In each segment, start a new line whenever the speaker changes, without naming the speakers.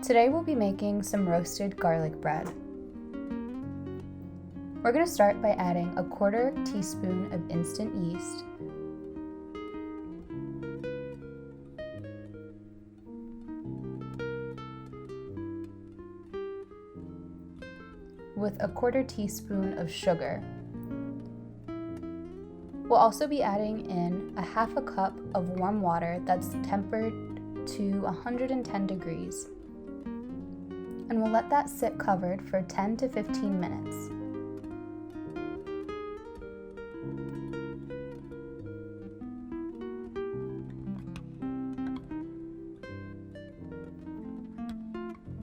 Today we'll be making some roasted garlic bread. We're going to start by adding a 1/4 teaspoon of instant yeast, with a 1/4 teaspoon of sugar. We'll also be adding in a 1/2 cup of warm water that's tempered to 110 degrees. And we'll let that sit covered for 10 to 15 minutes.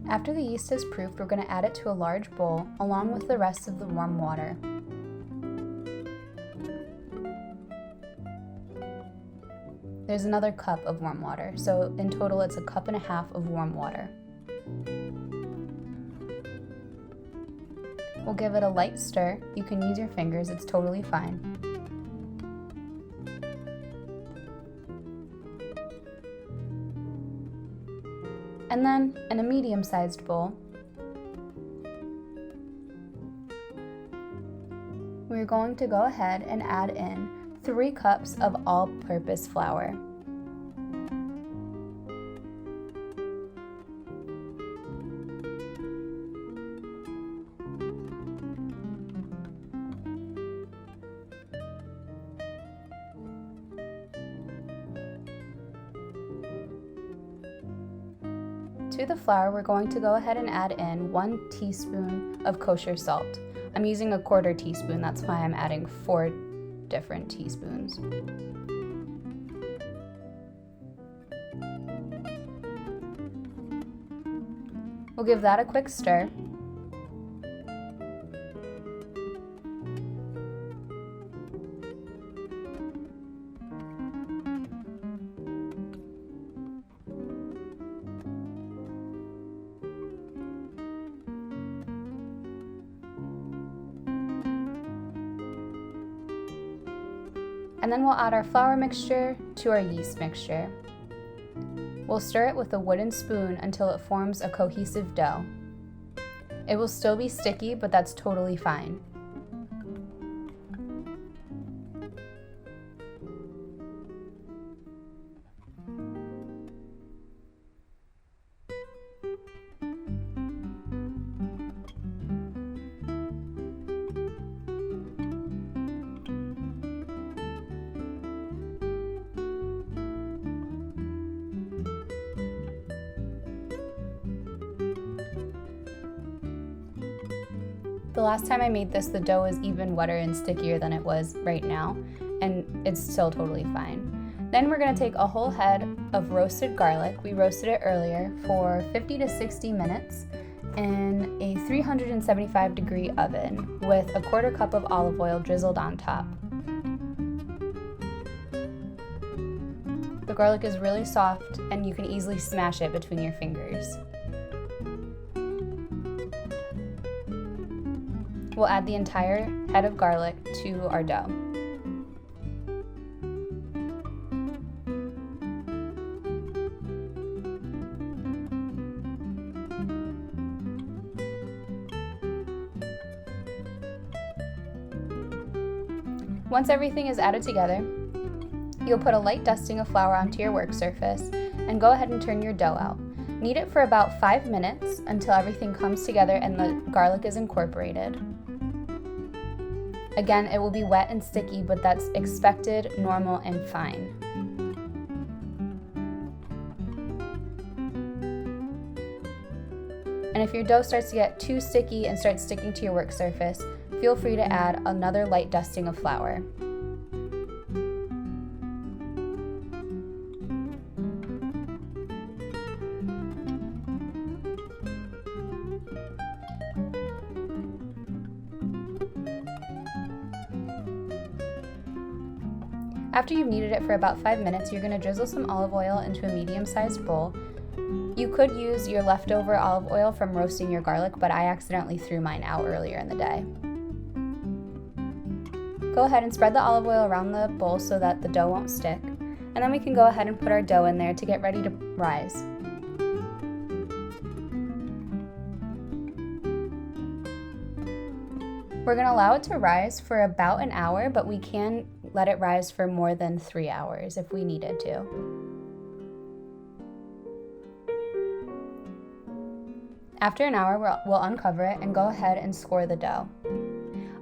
After the yeast has proofed, we're going to add it to a large bowl along with the rest of the warm water. There's another cup of warm water, so in total it's 1.5 cups of warm water. We'll give it a light stir. You can use your fingers, it's totally fine. And then, in a medium-sized bowl, we're going to go ahead and add in 3 cups of all-purpose flour. To the flour, we're going to go ahead and add in 1 teaspoon of kosher salt. I'm using a 1/4 teaspoon, that's why I'm adding 4 different teaspoons. We'll give that a quick stir. And then we'll add our flour mixture to our yeast mixture. We'll stir it with a wooden spoon until it forms a cohesive dough. It will still be sticky, but that's totally fine. The last time I made this, the dough was even wetter and stickier than it was right now, and it's still totally fine. Then we're going to take a whole head of roasted garlic. We roasted it earlier for 50 to 60 minutes in a 375-degree oven with a 1/4 cup of olive oil drizzled on top. The garlic is really soft and you can easily smash it between your fingers. We'll add the entire head of garlic to our dough. Once everything is added together, you'll put a light dusting of flour onto your work surface and go ahead and turn your dough out. Knead it for about 5 minutes until everything comes together and the garlic is incorporated. Again, it will be wet and sticky, but that's expected, normal, and fine. And if your dough starts to get too sticky and starts sticking to your work surface, feel free to add another light dusting of flour. After you've kneaded it for about 5 minutes, you're going to drizzle some olive oil into a medium-sized bowl. You could use your leftover olive oil from roasting your garlic, but I accidentally threw mine out earlier in the day. Go ahead and spread the olive oil around the bowl so that the dough won't stick. And then we can go ahead and put our dough in there to get ready to rise. We're going to allow it to rise for about an hour, but we can let it rise for more than 3 hours if we needed to. After an hour, we'll uncover it and go ahead and score the dough.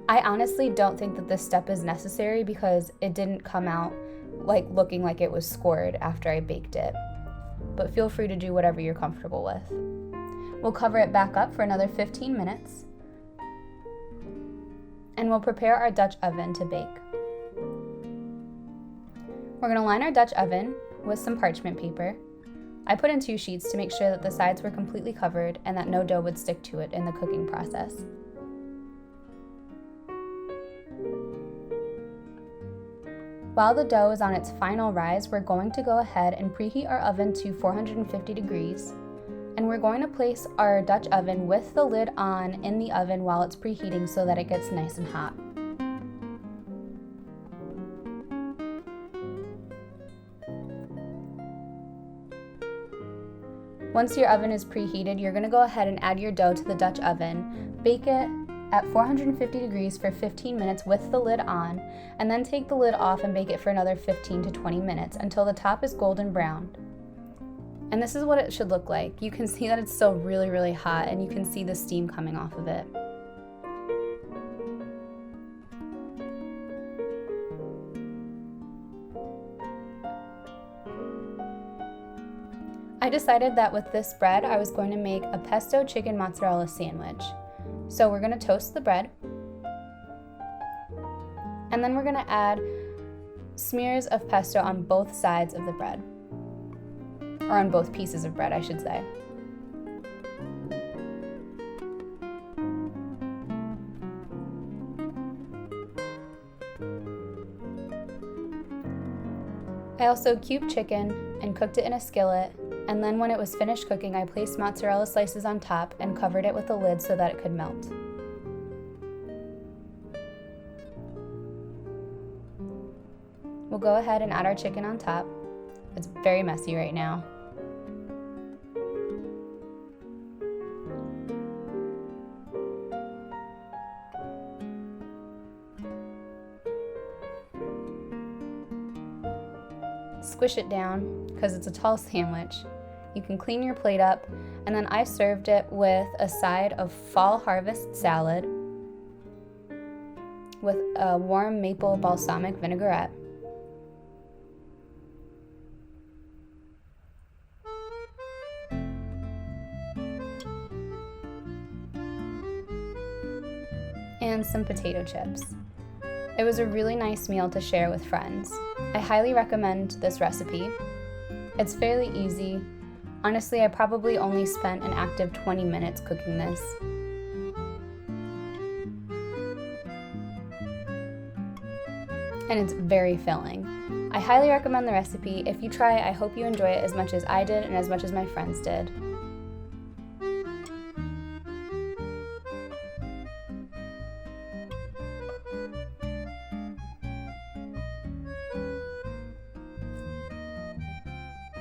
I honestly don't think that this step is necessary because it didn't come out like looking like it was scored after I baked it. But feel free to do whatever you're comfortable with. We'll cover it back up for another 15 minutes. And we'll prepare our Dutch oven to bake. We're going to line our Dutch oven with some parchment paper. I put in 2 sheets to make sure that the sides were completely covered and that no dough would stick to it in the cooking process. While the dough is on its final rise, we're going to go ahead and preheat our oven to 450 degrees. And we're going to place our Dutch oven with the lid on in the oven while it's preheating so that it gets nice and hot. Once your oven is preheated, you're going to go ahead and add your dough to the Dutch oven. Bake it at 450 degrees for 15 minutes with the lid on, and then take the lid off and bake it for another 15 to 20 minutes until the top is golden brown. And this is what it should look like. You can see that it's still really, really hot, and you can see the steam coming off of it. I decided that with this bread, I was going to make a pesto chicken mozzarella sandwich. So we're going to toast the bread, and then we're going to add smears of pesto on both sides of the bread, or on both pieces of bread, I should say. I also cubed chicken and cooked it in a skillet, and then when it was finished cooking, I placed mozzarella slices on top and covered it with a lid so that it could melt. We'll go ahead and add our chicken on top. It's very messy right now. Squish it down because it's a tall sandwich. You can clean your plate up, and then I served it with a side of fall harvest salad with a warm maple balsamic vinaigrette. And some potato chips. It was a really nice meal to share with friends. I highly recommend this recipe. It's fairly easy. Honestly, I probably only spent an active 20 minutes cooking this. And it's very filling. I highly recommend the recipe. If you try it, I hope you enjoy it as much as I did and as much as my friends did.